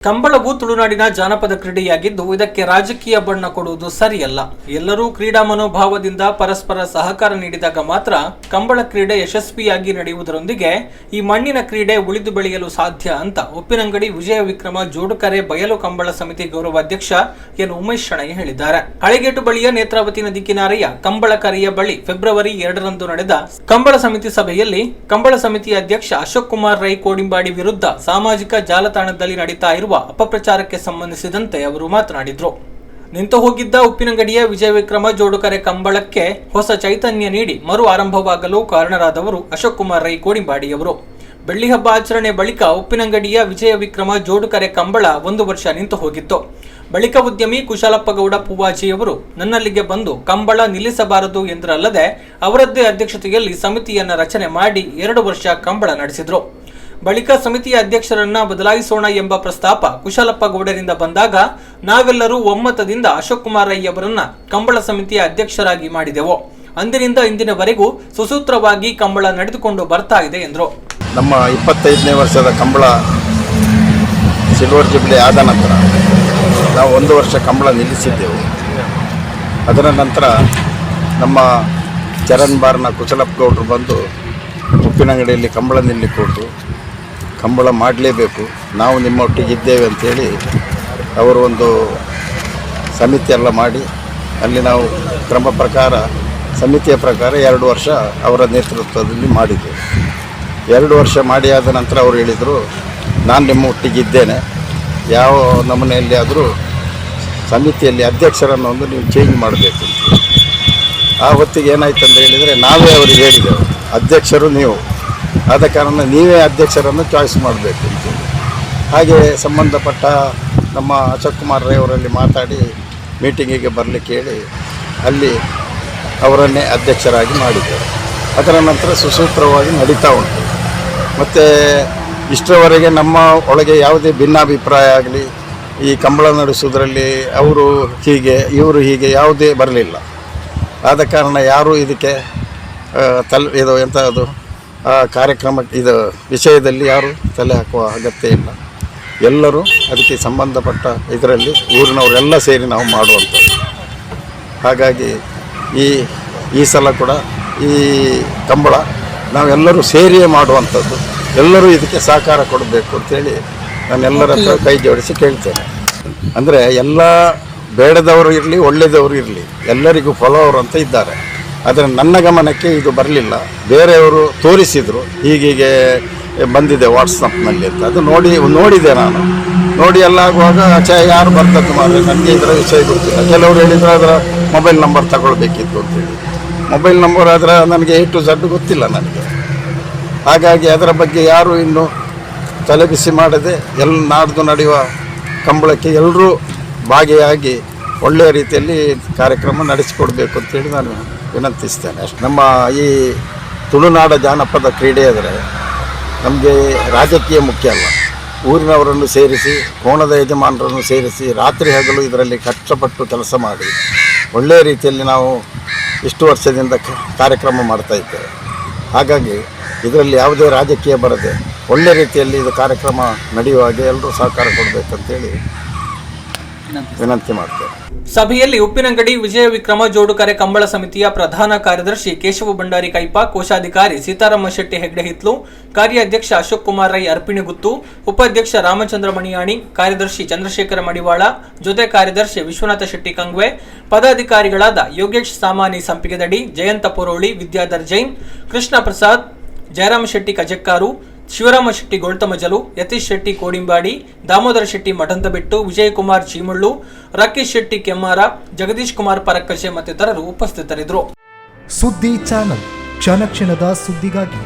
ಕಂಬಳವು ತುಳುನಾಡಿನ ಜಾನಪದ ಕ್ರೀಡೆಯಾಗಿದ್ದು ಇದಕ್ಕೆ ರಾಜಕೀಯ ಬಣ್ಣ ಕೊಡುವುದು ಸರಿಯಲ್ಲ. ಎಲ್ಲರೂ ಕ್ರೀಡಾ ಮನೋಭಾವದಿಂದ ಪರಸ್ಪರ ಸಹಕಾರ ನೀಡಿದಾಗ ಮಾತ್ರ ಕಂಬಳ ಕ್ರೀಡೆ ಯಶಸ್ವಿಯಾಗಿ ನಡೆಯುವುದರೊಂದಿಗೆ ಈ ಮಣ್ಣಿನ ಕ್ರೀಡೆ ಉಳಿದು ಬೆಳೆಯಲು ಸಾಧ್ಯ ಅಂತ ಉಪ್ಪಿನಂಗಡಿ ವಿಜಯ ವಿಕ್ರಮ ಜೋಡುಕರೆ ಬಯಲು ಕಂಬಳ ಸಮಿತಿ ಗೌರವಾಧ್ಯಕ್ಷ ಎನ್ ಉಮೇಶ್ ಶೆಣೈ ಹೇಳಿದ್ದಾರೆ. ಹಳೆಗೇಟು ಬಳಿಯ ನೇತ್ರಾವತಿ ನದಿ ಕಿನಾರೆಯ ಕಂಬಳ ಕರೆಯ ಬಳಿ ಫೆಬ್ರವರಿ 2ರಂದು ನಡೆದ ಕಂಬಳ ಸಮಿತಿ ಸಭೆಯಲ್ಲಿ ಕಂಬಳ ಸಮಿತಿ ಅಧ್ಯಕ್ಷ ಅಶೋಕ್ ಕುಮಾರ್ ರೈ ಕೋಡಿಂಬಾಡಿ ವಿರುದ್ಧ ಸಾಮಾಜಿಕ ಜಾಲತಾಣದಲ್ಲಿ ನಡೀತಾ ಇರುವ ಅಪಪ್ರಚಾರಕ್ಕೆ ಸಂಬಂಧಿಸಿದಂತೆ ಅವರು ಮಾತನಾಡಿದರು. ನಿಂತು ಹೋಗಿದ್ದ ಉಪ್ಪಿನಂಗಡಿಯ ವಿಜಯ ವಿಕ್ರಮ ಜೋಡುಕರೆ ಕಂಬಳಕ್ಕೆ ಹೊಸ ಚೈತನ್ಯ ನೀಡಿ ಮರು ಆರಂಭವಾಗಲು ಕಾರಣರಾದವರು ಅಶೋಕ್ ಕುಮಾರ್ ರೈ ಕೋಡಿಂಬಾಡಿಯವರು. ಬೆಳ್ಳಿ ಹಬ್ಬ ಆಚರಣೆ ಬಳಿಕ ಉಪ್ಪಿನಂಗಡಿಯ ವಿಜಯ ವಿಕ್ರಮ ಜೋಡುಕರೆ ಕಂಬಳ 1 ವರ್ಷ ನಿಂತು ಹೋಗಿತ್ತು. ಬಳಿಕ ಉದ್ಯಮಿ ಕುಶಾಲಪ್ಪ ಗೌಡ ಪೂವಾಜಿಯವರು ನನ್ನಲ್ಲಿಗೆ ಬಂದು ಕಂಬಳ ನಿಲ್ಲಿಸಬಾರದು ಎಂದರಲ್ಲದೆ ಅವರದ್ದೇ ಅಧ್ಯಕ್ಷತೆಯಲ್ಲಿ ಸಮಿತಿಯನ್ನ ರಚನೆ ಮಾಡಿ 2 ವರ್ಷ ಕಂಬಳ ನಡೆಸಿದ್ರು. ಬಳಿಕ ಸಮಿತಿಯ ಅಧ್ಯಕ್ಷರನ್ನ ಬದಲಾಯಿಸೋಣ ಎಂಬ ಪ್ರಸ್ತಾಪ ಕುಶಾಲಪ್ಪ ಗೌಡರಿಂದ ಬಂದಾಗ ನಾವೆಲ್ಲರೂ ಒಮ್ಮತದಿಂದ ಅಶೋಕ್ ಕುಮಾರ್ ರೈ ಅವರನ್ನ ಕಂಬಳ ಸಮಿತಿಯ ಅಧ್ಯಕ್ಷರಾಗಿ ಮಾಡಿದೆವು. ಅಂದಿನಿಂದ ಇಂದಿನವರೆಗೂ ಸುಸೂತ್ರವಾಗಿ ಕಂಬಳ ನಡೆದುಕೊಂಡು ಬರ್ತಾ ಇದೆ ಎಂದರು. ನಮ್ಮ 25ನೇ ವರ್ಷದ ಕಂಬಳ ಸಿಲ್ವರ್ ಜುಬ್ಲಿ ಆದ ನಂತರ ನಾವು 1 ವರ್ಷ ಕಂಬಳ ನಿಲ್ಲಿಸಿದ್ದೆವು. ಅದರ ನಂತರ ನಮ್ಮ ಚರಣ್ ಬಾರ್ನ ಕುಶಲಪ್ಪ ಗೌಡರು ಬಂದು ಉಪ್ಪಿನಂಗಡಿಯಲ್ಲಿ ಕಂಬಳ ನಿಲ್ಲಿಕೊಟ್ಟು ಕಂಬಳ ಮಾಡಲೇಬೇಕು, ನಾವು ನಿಮ್ಮೊಟ್ಟಿಗೆ ಇದ್ದೇವೆ ಅಂತೇಳಿ ಅವರು ಒಂದು ಸಮಿತಿ ಎಲ್ಲ ಮಾಡಿ ಅಲ್ಲಿ ನಾವು ಕ್ರಮ ಪ್ರಕಾರ ಸಮಿತಿಯ ಪ್ರಕಾರ 2 ವರ್ಷ ಅವರ ನೇತೃತ್ವದಲ್ಲಿ ಮಾಡಿದ್ದೆವು. 2 ವರ್ಷ ಮಾಡಿ ಆದ ನಂತರ ಅವರು ಹೇಳಿದರು, ನಾನು ನಿಮ್ಮ ಒಟ್ಟಿಗೆ ಇದ್ದೇನೆ, ಯಾವ ನಮೂನೆಯಲ್ಲಿ ಆದರೂ ಸಮಿತಿಯಲ್ಲಿ ಅಧ್ಯಕ್ಷರನ್ನು ಒಂದು ನೀವು ಚೇಂಜ್ ಮಾಡಬೇಕು ಅಂತ. ಆ ಹೊತ್ತಿಗೆ ಏನಾಯ್ತು ಅಂತ ಹೇಳಿದರೆ ನಾವೇ ಅವರಿಗೆ ಹೇಳಿದೆವು, ಅಧ್ಯಕ್ಷರು ನೀವು, ಆದ ಕಾರಣ ನೀವೇ ಅಧ್ಯಕ್ಷರನ್ನು ಚಾಯ್ಸ್ ಮಾಡಬೇಕು ಅಂತೇಳಿ. ಹಾಗೆ ಸಂಬಂಧಪಟ್ಟ ನಮ್ಮ ಅಶೋಕ್ ಕುಮಾರ್ ರೈ ಅವರಲ್ಲಿ ಮಾತಾಡಿ ಮೀಟಿಂಗಿಗೆ ಬರಲಿಕ್ಕೆ ಹೇಳಿ ಅಲ್ಲಿ ಅವರನ್ನೇ ಅಧ್ಯಕ್ಷರಾಗಿ ಮಾಡಿದ್ದೇವೆ. ಅದರ ನಂತರ ಸುಸೂತ್ರವಾಗಿ ನಡೀತಾ ಉಂಟು. ಮತ್ತು ಇಷ್ಟರವರೆಗೆ ನಮ್ಮ ಒಳಗೆ ಯಾವುದೇ ಭಿನ್ನಾಭಿಪ್ರಾಯ ಆಗಲಿ, ಈ ಕಂಬಳ ನಡೆಸುವುದರಲ್ಲಿ ಅವರು ಹೀಗೆ ಇವರು ಹೀಗೆ ಯಾವುದೇ ಬರಲಿಲ್ಲ. ಆದ ಕಾರಣ ಯಾರೂ ಇದಕ್ಕೆ ಇದು ಎಂಥದ್ದು ಕಾರ್ಯಕ್ರಮ ಇದು ವಿಷಯದಲ್ಲಿ ಯಾರು ತಲೆ ಹಾಕುವ ಅಗತ್ಯ ಇಲ್ಲ. ಎಲ್ಲರೂ ಅದಕ್ಕೆ ಸಂಬಂಧಪಟ್ಟ ಇದರಲ್ಲಿ ಊರಿನವರೆಲ್ಲ ಸೇರಿ ನಾವು ಮಾಡುವಂಥದ್ದು. ಹಾಗಾಗಿ ಈ ಸಲ ಕೂಡ ಈ ಕಂಬಳ ನಾವೆಲ್ಲರೂ ಸೇರಿಯೇ ಮಾಡುವಂಥದ್ದು. ಎಲ್ಲರೂ ಇದಕ್ಕೆ ಸಹಕಾರ ಕೊಡಬೇಕು ಅಂತೇಳಿ ನಾನು ಎಲ್ಲರ ಹತ್ರ ಕೈ ಜೋಡಿಸಿ ಕೇಳ್ತೇನೆ. ಅಂದರೆ ಎಲ್ಲ ಬೇಡದವರು ಇರಲಿ ಒಳ್ಳೆಯದವರು ಇರಲಿ ಎಲ್ಲರಿಗೂ ಫಾಲೋವರ್ ಅಂತ ಇದ್ದಾರೆ. ಆದರೆ ನನ್ನ ಗಮನಕ್ಕೆ ಇದು ಬರಲಿಲ್ಲ. ಬೇರೆಯವರು ತೋರಿಸಿದರು ಹೀಗೀಗೆ ಬಂದಿದೆ ವಾಟ್ಸಪ್ನಲ್ಲಿ ಅಂತ. ಅದು ನೋಡಿದೆ ನಾನು. ನೋಡಿ ಎಲ್ಲ ಆಗುವಾಗ ಯಾರು ಬರ್ತದ್ದು ಮಾಡಿದ್ರೆ ನನಗೆ ಇದರ ವಿಷಯ ಗೊತ್ತಿಲ್ಲ. ಕೆಲವರು ಹೇಳಿದ್ರು ಅದರ ಮೊಬೈಲ್ ನಂಬರ್ ತಗೊಳ್ಬೇಕಿತ್ತು ಅಂತೇಳಿ. ಮೊಬೈಲ್ ನಂಬರ್ ಅದರ ನನಗೆ A to Z ಗೊತ್ತಿಲ್ಲ ನನಗೆ. ಹಾಗಾಗಿ ಅದರ ಬಗ್ಗೆ ಯಾರು ಇನ್ನೂ ತಲೆಬಿಸಿ ಮಾಡದೆ ನಾಡ್ದು ನಡೆಯುವ ಕಂಬಳಕ್ಕೆ ಎಲ್ಲರೂ ಭಾಗಿಯಾಗಿ ಒಳ್ಳೆಯ ರೀತಿಯಲ್ಲಿ ಕಾರ್ಯಕ್ರಮ ನಡೆಸಿಕೊಡ್ಬೇಕು ಅಂತೇಳಿ ನಾನು ವಿನಂತಿಸ್ತೇನೆ ಅಷ್ಟೇ. ನಮ್ಮ ಈ ತುಳುನಾಡ ಜಾನಪದ ಕ್ರೀಡೆ ಆದರೆ ನಮಗೆ ರಾಜಕೀಯ ಮುಖ್ಯ ಅಲ್ಲ. ಊರಿನವರನ್ನು ಸೇರಿಸಿ, ಕೋಣದ ಯಜಮಾನರನ್ನು ಸೇರಿಸಿ ರಾತ್ರಿ ಹಗಲು ಇದರಲ್ಲಿ ಕಷ್ಟಪಟ್ಟು ಕೆಲಸ ಮಾಡಿ ಒಳ್ಳೆಯ ರೀತಿಯಲ್ಲಿ ನಾವು ಇಷ್ಟು ವರ್ಷದಿಂದ ಕಾರ್ಯಕ್ರಮ ಮಾಡ್ತಾ ಇದ್ದೇವೆ. ಹಾಗಾಗಿ ಇದರಲ್ಲಿ ಯಾವುದೇ ರಾಜಕೀಯ ಬರದೆ ಒಳ್ಳೆಯ ರೀತಿಯಲ್ಲಿ ಇದು ಕಾರ್ಯಕ್ರಮ ನಡೆಯುವ ಹಾಗೆ ಎಲ್ಲರೂ ಸಹಕಾರ ಕೊಡಬೇಕಂತೇಳಿ ವಿನಂತಿ ಮಾಡ್ತೇವೆ. ಸಭೆಯಲ್ಲಿ ಉಪ್ಪಿನಂಗಡಿ ವಿಜಯ ವಿಕ್ರಮ ಜೋಡುಕರೆ ಕಂಬಳ ಸಮಿತಿಯ ಪ್ರಧಾನ ಕಾರ್ಯದರ್ಶಿ ಕೇಶವ ಭಂಡಾರಿ ಕೈಪ, ಕೋಶಾಧಿಕಾರಿ ಸೀತಾರಾಮ ಶೆಟ್ಟಿ ಹೆಗ್ಡೆ ಹಿತ್ಲು, ಕಾರ್ಯಾಧ್ಯಕ್ಷ ಅಶೋಕ್ ಕುಮಾರ್ ರೈ ಅರ್ಪಿಣಿಗುತ್ತು, ಉಪಾಧ್ಯಕ್ಷ ರಾಮಚಂದ್ರ ಮಣಿಯಾಣಿ, ಕಾರ್ಯದರ್ಶಿ ಚಂದ್ರಶೇಖರ ಮಡಿವಾಳ, ಜೊತೆ ಕಾರ್ಯದರ್ಶಿ ವಿಶ್ವನಾಥ ಶೆಟ್ಟಿ ಕಂಗ್ವೆ, ಪದಾಧಿಕಾರಿಗಳಾದ ಯೋಗೇಶ್ ಸಾಮಾನಿ ಸಂಪಿಗೆದಡಿ, ಜಯಂತ ಪುರೋಳಿ, ವಿದ್ಯಾಧರ್ ಜೈನ್, ಕೃಷ್ಣ ಪ್ರಸಾದ್, ಜಯರಾಮ ಶೆಟ್ಟಿ ಕಜಕ್ಕಾರು, ಶಿವರಾಮ ಶೆಟ್ಟಿ ಗೊಳ್ತಮಜಲು, ಯತೀಶ್ ಶೆಟ್ಟಿ ಕೋಡಿಂಬಾಡಿ, ದಾಮೋದರ ಶೆಟ್ಟಿ ಮಠಂತಬೆಟ್ಟು, ವಿಜಯಕುಮಾರ್ ಚೀಮುಳ್ಳು, ರಾಕೇಶ್ ಶೆಟ್ಟಿ ಕೆಮ್ಮಾರ, ಜಗದೀಶ್ ಕುಮಾರ್ ಪರಕ್ಕಶೆ ಮತ್ತಿತರರು ಉಪಸ್ಥಿತರಿದ್ದರು. ಸುದ್ದಿ ಚಾನಲ್ ಕ್ಷಣ ಕ್ಷಣದ ಸುದ್ದಿಗಾಗಿ